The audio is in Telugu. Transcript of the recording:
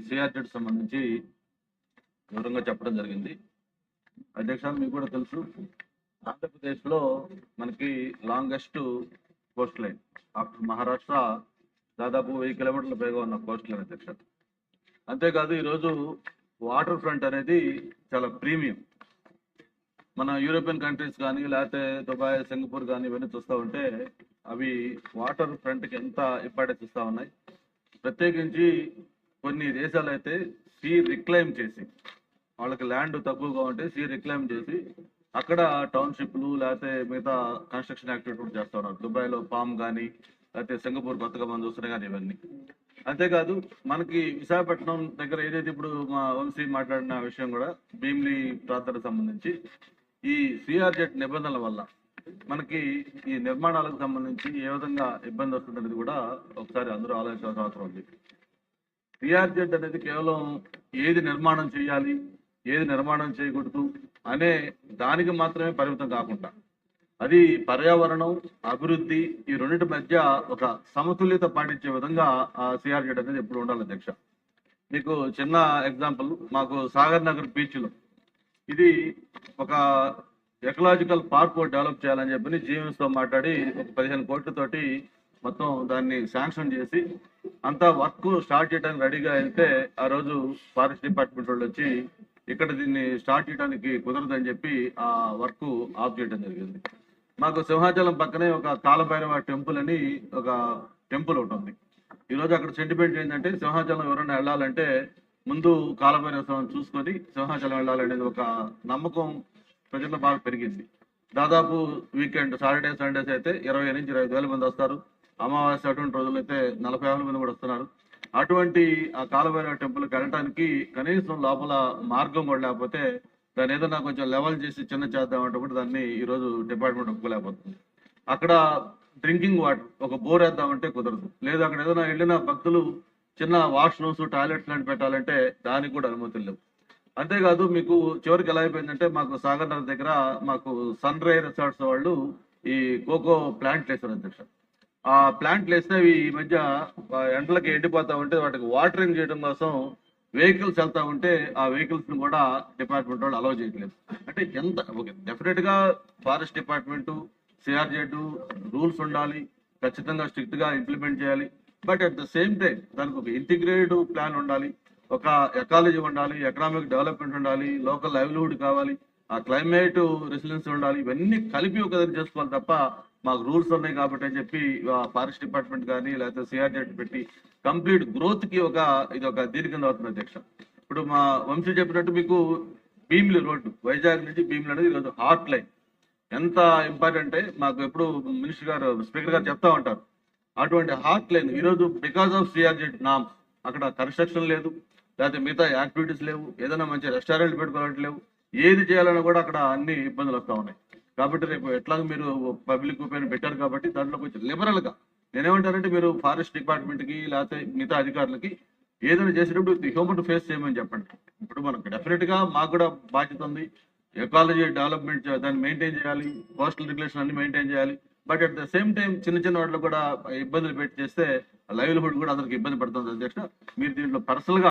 సిఆర్జెడ్ సంబంధించి వివరంగా చెప్పడం జరిగింది. అధ్యక్ష, మీకు కూడా తెలుసు, ఆంధ్రప్రదేశ్లో మనకి longest Coast line after Maharashtra, దాదాపు 1000 కిలోమీటర్ల పైగా ఉన్న కోస్ట్ లైన్ అధ్యక్ష. అంతేకాదు ఈరోజు వాటర్ ఫ్రంట్ అనేది చాలా ప్రీమియం. మన యూరోపియన్ కంట్రీస్ కానీ లేకపోతే దుబాయ్, సింగపూర్ కానీ ఇవన్నీ చూస్తూ ఉంటే అవి వాటర్ ఫ్రంట్కి ఎంత ఇంపార్టెన్స్ ఇస్తూ ఉన్నాయి. ప్రత్యేకించి కొన్ని దేశాలు అయితే సీ రిక్లైమ్ చేసి, వాళ్ళకి ల్యాండ్ తక్కువగా ఉంటే సీ రిక్లైమ్ చేసి అక్కడ టౌన్షిప్లు లేకపోతే మిగతా కన్స్ట్రక్షన్ యాక్టివిటీ కూడా చేస్తూ ఉన్నారు. దుబాయ్లో పామ్ కానీ లేకపోతే సింగపూర్ కొత్తగా మనం చూస్తున్నాయి కానీ ఇవన్నీ. అంతేకాదు మనకి విశాఖపట్నం దగ్గర ఏదైతే ఇప్పుడు మా వంశీ మాట్లాడిన విషయం కూడా భీమిలి ప్రాంతానికి సంబంధించి ఈ సిఆర్జెడ్ నిబంధనల వల్ల మనకి ఈ నిర్మాణాలకు సంబంధించి ఏ విధంగా ఇబ్బంది వస్తుందనేది కూడా ఒకసారి అందరూ ఆలోచించాల్సిన అవసరం ఉంది. సిఆర్జెడ్ అనేది కేవలం ఏది నిర్మాణం చేయాలి, ఏది నిర్మాణం చేయకూడదు అనే దానికి మాత్రమే పరిమితం కాకుండా అది పర్యావరణం, అభివృద్ధి ఈ రెండింటి మధ్య ఒక సమతుల్యత పాటించే విధంగా ఆ సిఆర్జెడ్ అనేది ఎప్పుడు ఉండాలి అధ్యక్ష. మీకు చిన్న ఎగ్జాంపుల్, మాకు సాగర్ నగర్ బీచ్లో ఇది ఒక ఎకలాజికల్ పార్క్ డెవలప్ చేయాలని చెప్పి జీఎంఎస్ తో మాట్లాడి ఒక 15 కోట్లతోటి మొత్తం దాన్ని శాంక్షన్ చేసి అంతా వర్క్ స్టార్ట్ చేయడానికి రెడీగా వెళ్తే ఆ రోజు ఫారెస్ట్ డిపార్ట్మెంట్ వాళ్ళు వచ్చి ఇక్కడ దీన్ని స్టార్ట్ చేయడానికి కుదరదని చెప్పి ఆ వర్క్ ఆఫ్ చేయడం జరిగింది. మాకు సింహాచలం పక్కనే ఒక కాలభైరవ టెంపుల్ అని ఒక టెంపుల్ ఒకటి ఉంది. ఈరోజు అక్కడ సెంటిమెంట్ ఏంటంటే సింహాచలం ఎవరైనా వెళ్ళాలంటే ముందు కాలభైరవ స్వామిని చూసుకొని సింహాచలం వెళ్ళాలనేది ఒక నమ్మకం ప్రజల్లో బాగా పెరిగింది. దాదాపు వీకెండ్ సాటర్డే సండేస్ అయితే 20 నుంచి 25,000 మంది వస్తారు. అమావాస్య అటువంటి రోజులు అయితే 40,000 మంది కూడా వస్తున్నారు. అటువంటి ఆ కాలభైరవ టెంపుల్కి వెళ్ళడానికి కనీసం లోపల మార్గం కూడా లేకపోతే దాన్ని ఏదైనా కొంచెం లెవెల్ చేసి చిన్న చేద్దామంటే కూడా దాన్ని ఈరోజు డిపార్ట్మెంట్ ఒప్పుకోలేకపోతుంది. అక్కడ డ్రింకింగ్ వాటర్ ఒక బోర్ వేద్దామంటే కుదరదు. లేదు అక్కడ ఏదైనా వెళ్ళిన భక్తులు చిన్న వాష్రూమ్స్, టాయిలెట్స్ లాంటి పెట్టాలంటే దానికి కూడా అనుమతులు లేవు. అంతేకాదు మీకు చివరికి ఎలా అయిపోయిందంటే మాకు సాగర్ నగర్ దగ్గర మాకు సన్ రే రిసార్ట్స్ వాళ్ళు ఈ కోకో ప్లాంట్లు వేస్తారు అధ్యక్ష. ఆ ప్లాంట్లు వేసినవి ఈ మధ్య ఎండలకి ఎండిపోతా ఉంటే వాటికి వాటరింగ్ చేయడం కోసం వెహికల్స్ వెళ్తా ఉంటే ఆ వెహికల్స్ ని కూడా డిపార్ట్మెంట్ వాళ్ళు అలౌ చేయట్లేదు. అంటే ఎంత డెఫినెట్ గా ఫారెస్ట్ డిపార్ట్మెంట్, సిఆర్జెడ్ రూల్స్ ఉండాలి, ఖచ్చితంగా స్ట్రిక్ట్ గా ఇంప్లిమెంట్ చేయాలి. But at the same time దానికి ఒక ఇంటిగ్రేటెడ్ ప్లాన్ ఉండాలి, ఒక ఎకాలజీ ఉండాలి, ఎకనామిక్ డెవలప్మెంట్ ఉండాలి, లోకల్ లైవ్లీహుడ్ కావాలి, ఆ క్లైమేట్ రెసిలెన్స్ ఉండాలి. ఇవన్నీ కలిపి ఒక దగ్గర చేసుకోవాలి తప్ప మాకు రూల్స్ ఉన్నాయి కాబట్టి అని చెప్పి ఫారెస్ట్ డిపార్ట్మెంట్ కానీ లేకపోతే సిఆర్జెడ్ పెట్టి కంప్లీట్ గ్రోత్ కి ఇది ఒక దీని కింద అవుతుంది అధ్యక్ష. ఇప్పుడు మా వంశీ చెప్పినట్టు మీకు భీమిలి రోడ్డు, వైజాగ్ నుంచి భీమిలి అనేది ఈరోజు హార్ట్ లైన్. ఎంత ఇంపార్టెంట్ అంటే మాకు ఎప్పుడు మినిస్టర్ గారు, స్పీకర్ గారు చెప్తా ఉంటారు, అటువంటి హార్ట్ లైన్ ఈరోజు బికాస్ ఆఫ్ సిఆర్జెడ్ నామ్స్ అక్కడ కన్స్ట్రక్షన్ లేదు, లేకపోతే మిగతా యాక్టివిటీస్ లేవు, ఏదైనా మంచి రెస్టారెంట్ పెట్టుకోవాలంటే లేవు, ఏది చేయాలన్నా కూడా అక్కడ అన్ని ఇబ్బందులు వస్తూ ఉన్నాయి. కాబట్టి రేపు ఎట్లాగో మీరు పబ్లిక్ ఒపీనియన్ పెట్టారు కాబట్టి దాంట్లో కొంచెం లిబరల్ గా నేనేమంటానంటే మీరు ఫారెస్ట్ డిపార్ట్మెంట్ కి లేకపోతే మిగతా అధికారులకి ఏదైనా చేసేటప్పుడు హ్యూమన్ ఫేస్ చేయమని చెప్పండి. ఇప్పుడు మనకు డెఫినెట్ గా మాకు కూడా బాధ్యత ఉంది, ఎకాలజీ డెవలప్మెంట్ దాన్ని మెయింటైన్ చేయాలి, కోస్టల్ రెగ్యులేషన్ అన్ని మెయింటైన్ చేయాలి. But at the same time చిన్న వాటిలో కూడా ఇబ్బందులు పెట్టి చేస్తే లైవ్లీహుడ్ కూడా అందరికి ఇబ్బంది పడుతుంది అధ్యక్ష. మీరు దీంట్లో పర్సనల్ గా